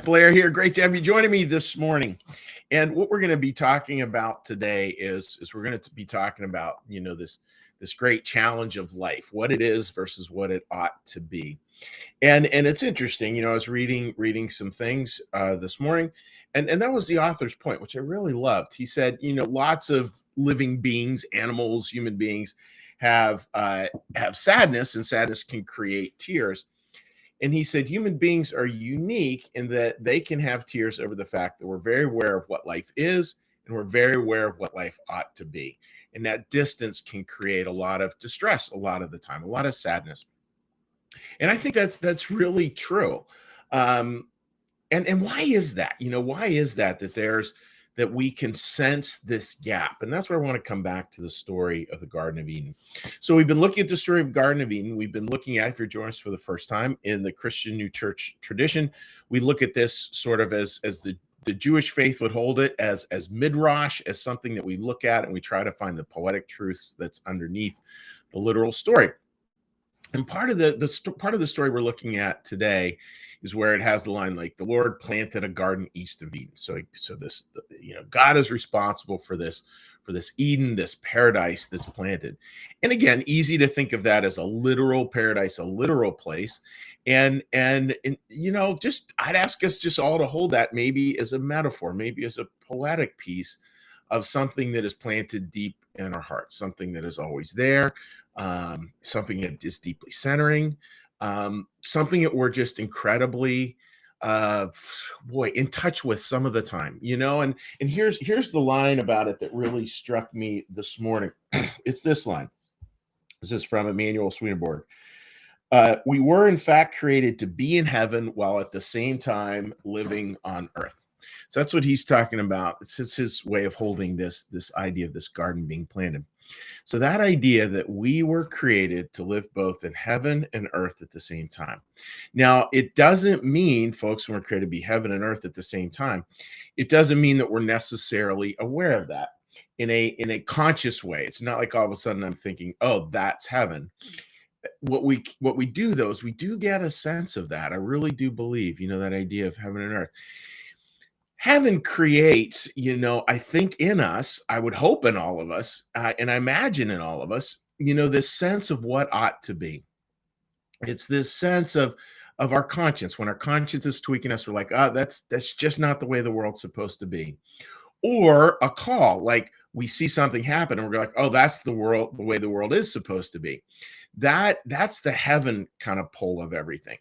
Blair here. Great to have you joining me this morning. And what we're going to be talking about today is we're going to be talking about, this great challenge of life, what it is versus what it ought to be. And it's interesting, I was reading some things this morning, and that was the author's point, which I really loved. He said, lots of living beings, animals, human beings have sadness, and sadness can create tears. And he said, human beings are unique in that they can have tears over the fact that we're very aware of what life is, and we're very aware of what life ought to be. And that distance can create a lot of distress a lot of the time, a lot of sadness. And I think that's really true. Um, and why is that? Why is that we can sense this gap? And that's where I want to come back to the story of the Garden of Eden. So we've been looking at the story of Garden of Eden. We've been looking at, if you're joining us for the first time, in the Christian New Church tradition, we look at this sort of as the Jewish faith would hold it, as midrash, as something that we look at and we try to find the poetic truths that's underneath the literal story. And part of the story we're looking at today is where it has the line, like, the Lord planted a garden east of Eden. So this, God is responsible for this Eden, this paradise that's planted. And again, easy to think of that as a literal paradise, a literal place. And just I'd ask us just all to hold that maybe as a metaphor, maybe as a poetic piece of something that is planted deep in our hearts, something that is always there, something that is deeply centering, something that we're just incredibly, in touch with some of the time, and here's the line about it that really struck me this morning. It's this line. This is from Emmanuel Swedenborg. We were in fact created to be in heaven while at the same time living on earth. So that's what he's talking about. It's his way of holding this idea of this garden being planted. So that idea that we were created to live both in heaven and earth at the same time. Now, it doesn't mean, folks, when we're created to be heaven and earth at the same time, it doesn't mean that we're necessarily aware of that in a conscious way. It's not like all of a sudden I'm thinking, oh, that's heaven. What we do, though, is we do get a sense of that. I really do believe, that idea of heaven and earth. Heaven creates, I think in us, I would hope in all of us, and I imagine in all of us, this sense of what ought to be. It's this sense of our conscience. When our conscience is tweaking us, we're like, that's just not the way the world's supposed to be. Or a call, like we see something happen and we're like, oh, that's the way the world is supposed to be. That's the heaven kind of pull of everything.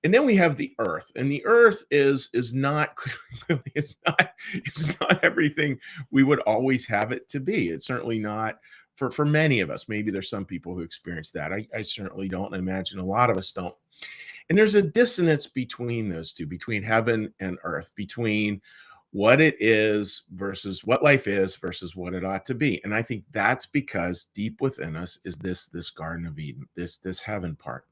And then we have the earth, and the earth is not clearly, it's not everything we would always have it to be. It's certainly not for many of us. Maybe there's some people who experience that. I certainly don't. I imagine a lot of us don't. And there's a dissonance between those two, between heaven and earth, between what it is versus what life is versus what it ought to be. And I think that's because deep within us is this Garden of Eden, this heaven part.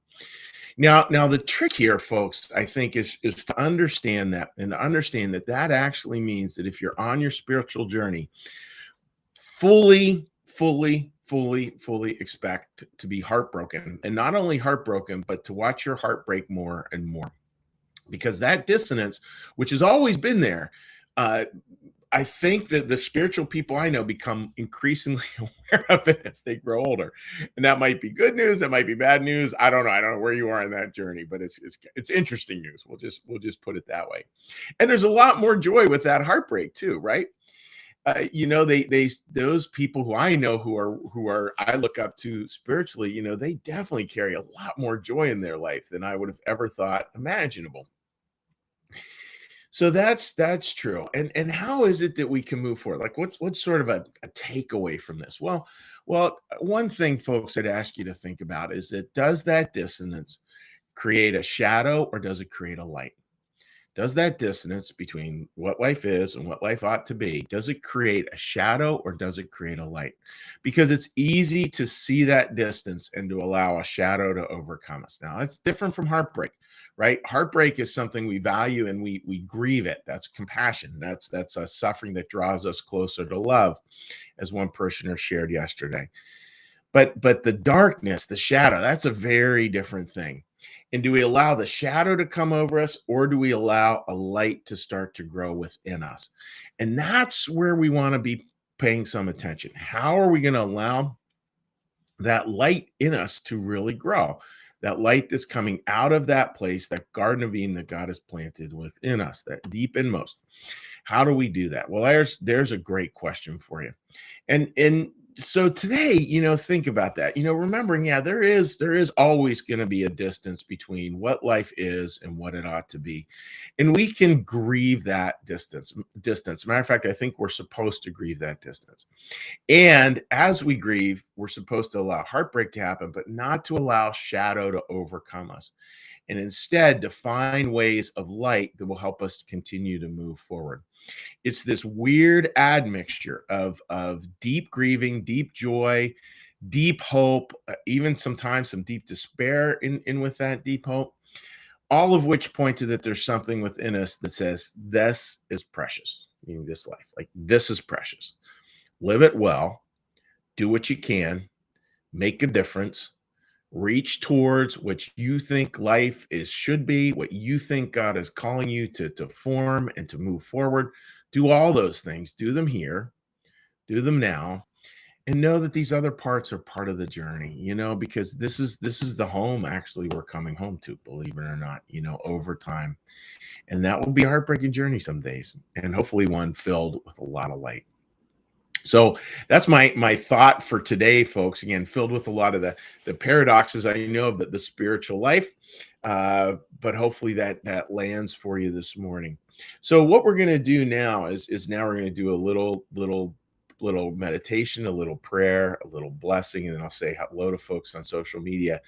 Now the trick here, folks, I think is to understand that, and to understand that actually means that if you're on your spiritual journey, fully expect to be heartbroken, and not only heartbroken, but to watch your heart break more and more, because that dissonance, which has always been there, I think that the spiritual people I know become increasingly aware of it as they grow older. And that might be good news, that might be bad news. I don't know where you are in that journey, but it's interesting news. We'll just put it that way. And there's a lot more joy with that heartbreak too, right? Those people who I know who are I look up to spiritually, they definitely carry a lot more joy in their life than I would have ever thought imaginable. So that's true. And how is it that we can move forward? Like, what's sort of a takeaway from this? Well, one thing, folks, I'd ask you to think about is that, does that dissonance create a shadow or does it create a light? Does that dissonance between what life is and what life ought to be, does it create a shadow or does it create a light? Because it's easy to see that distance and to allow a shadow to overcome us. Now, it's different from heartbreak, right? Heartbreak is something we value and we grieve it. That's compassion. That's a suffering that draws us closer to love, as one parishioner shared yesterday. But the darkness, the shadow, that's a very different thing. And do we allow the shadow to come over us, or do we allow a light to start to grow within us? And that's where we want to be paying some attention. How are we going to allow that light in us to really grow? That light that's coming out of that place, that Garden of Eden that God has planted within us, that deep inmost. How do we do that? Well, there's a great question for you. And so today, think about that. Remembering, yeah, there is always going to be a distance between what life is and what it ought to be. And we can grieve that distance. Matter of fact, I think we're supposed to grieve that distance. And as we grieve, we're supposed to allow heartbreak to happen, but not to allow shadow to overcome us. And instead, to find ways of light that will help us continue to move forward. It's this weird admixture of deep grieving, deep joy, deep hope, even sometimes some deep despair in with that deep hope, all of which point to that there's something within us that says this is precious, meaning this life, like this is precious. Live it well, do what you can, make a difference, reach towards what you think life is should be, what you think God is calling you to form and to move forward. Do all those things. Do them here, do them now, and know that these other parts are part of the journey, because this is the home actually we're coming home to, believe it or not, over time. And that will be a heartbreaking journey some days, and hopefully one filled with a lot of light. So that's my thought for today, folks. Again, filled with a lot of the paradoxes I know of the spiritual life, but hopefully that lands for you this morning. So what we're going to do now is now we're going to do a little meditation, a little prayer, a little blessing, and then I'll say hello to folks on social media.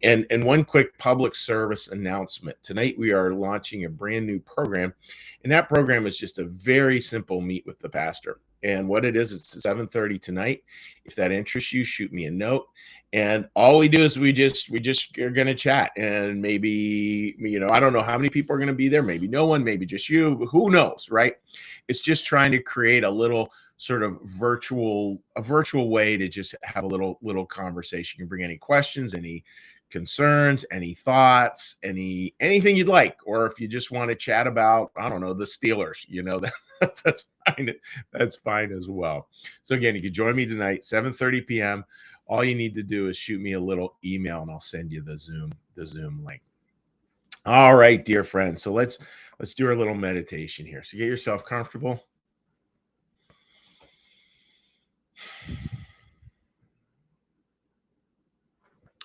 And one quick public service announcement. Tonight we are launching a brand new program, and that program is just a very simple meet with the pastor. And what it is, it's 7:30 tonight. If that interests you, shoot me a note. And all we do is we just are going to chat, and maybe, I don't know how many people are going to be there. Maybe no one, maybe just you. Who knows, right? It's just trying to create a little sort of virtual way to just have a little conversation. You can bring any questions, any concerns, any thoughts, anything you'd like, or if you just want to chat about, I don't know, the Steelers, that's fine. That's fine as well. So again, you can join me tonight, 7:30 p.m. All you need to do is shoot me a little email and I'll send you the Zoom link. All right, dear friends. So let's do our little meditation here. So get yourself comfortable.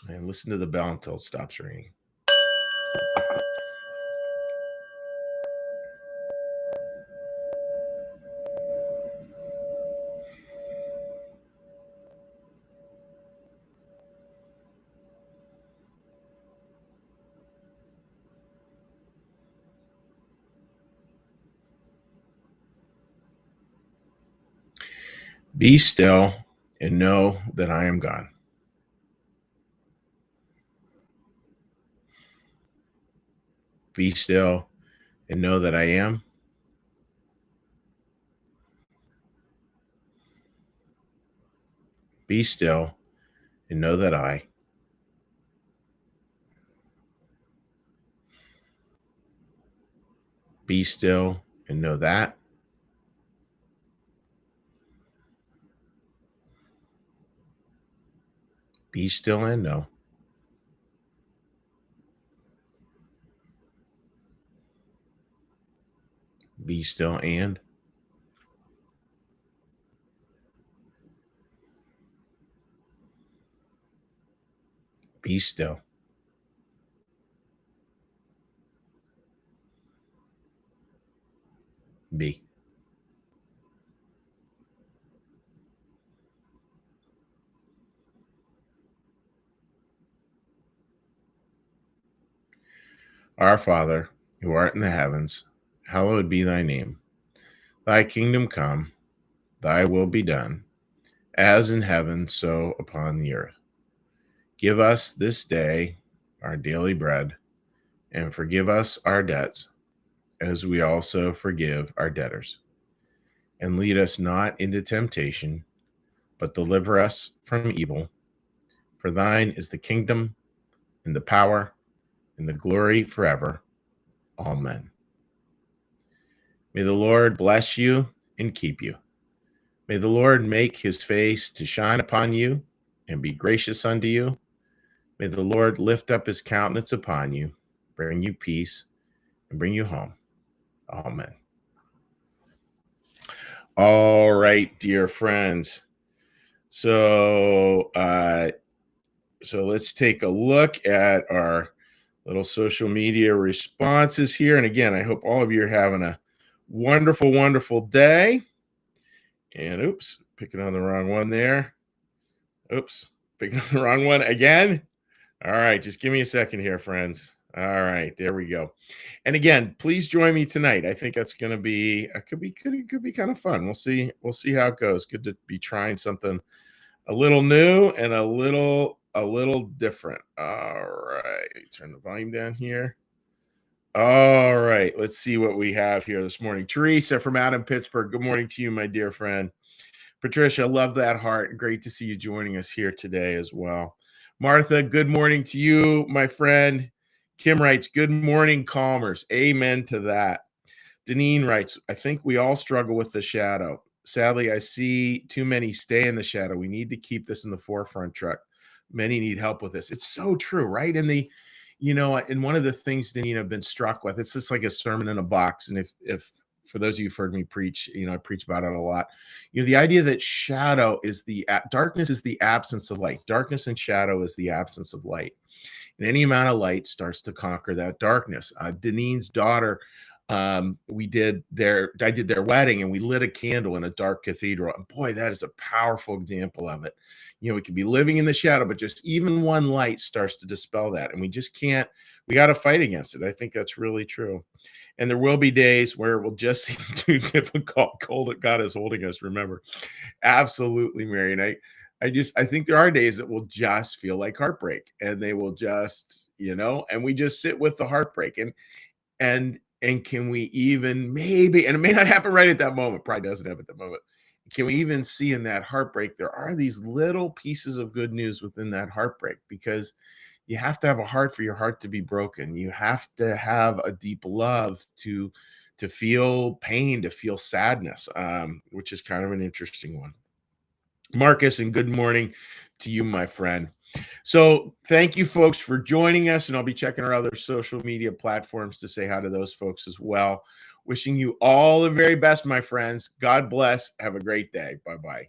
And listen to the bell until it stops ringing. Be still and know that I am God. Be still and know that I am. Be still and know that I. Be still and know that. Be still and know. Be still and. Be still. Be. Our Father, who art in the heavens, hallowed be thy name. Thy kingdom come, thy will be done, as in heaven, so upon the earth. Give us this day our daily bread, and forgive us our debts, as we also forgive our debtors. And lead us not into temptation, but deliver us from evil. For thine is the kingdom, and the power, and the glory forever. Amen. May the Lord bless you and keep you. May the Lord make his face to shine upon you and be gracious unto you. May the Lord lift up his countenance upon you, bring you peace, and bring you home. Amen. All right, dear friends. So let's take a look at our little social media responses here. And again, I hope all of you are having a wonderful, wonderful day. And oops, picking on the wrong one there. Oops, picking on the wrong one again. All right, just give me a second here, friends. All right, there we go. And again, please join me tonight. I think that's going to be could be kind of fun. We'll see how it goes. Good to be trying something a little new and a little different. All right, turn the volume down here. All right, let's see what we have here this morning. Teresa from out in Pittsburgh. Good morning to you, my dear friend. Patricia, love that heart. Great to see you joining us here today as well. Martha, good morning to you, my friend. Kim writes, good morning, Calmers. Amen to that. Deneen writes, I think we all struggle with the shadow. Sadly, I see too many stay in the shadow. We need to keep this in the forefront, Truck. Many need help with this. It's so true, right? And one of the things, Deneen, I've been struck with, it's just like a sermon in a box. And if for those of you who've heard me preach, I preach about it a lot. The idea that darkness is the absence of light. Darkness and shadow is the absence of light. And any amount of light starts to conquer that darkness. Deneen's daughter, I did their wedding, and we lit a candle in a dark cathedral. And boy, that is a powerful example of it. We could be living in the shadow, but just even one light starts to dispel that. And we got to fight against it. I think that's really true. And there will be days where it will just seem too difficult. God is holding us, remember. Absolutely, Mary. And I think there are days that will just feel like heartbreak, and they will just, and we just sit with the heartbreak. And can we even maybe, and it may not happen right at that moment, probably doesn't happen at the moment. Can we even see in that heartbreak, there are these little pieces of good news within that heartbreak? Because you have to have a heart for your heart to be broken. You have to have a deep love to feel pain, to feel sadness, which is kind of an interesting one. Marcus, and good morning to you, my friend. So thank you, folks, for joining us, and I'll be checking our other social media platforms to say hi to those folks as well. Wishing you all the very best, my friends. God bless. Have a great day. Bye-bye.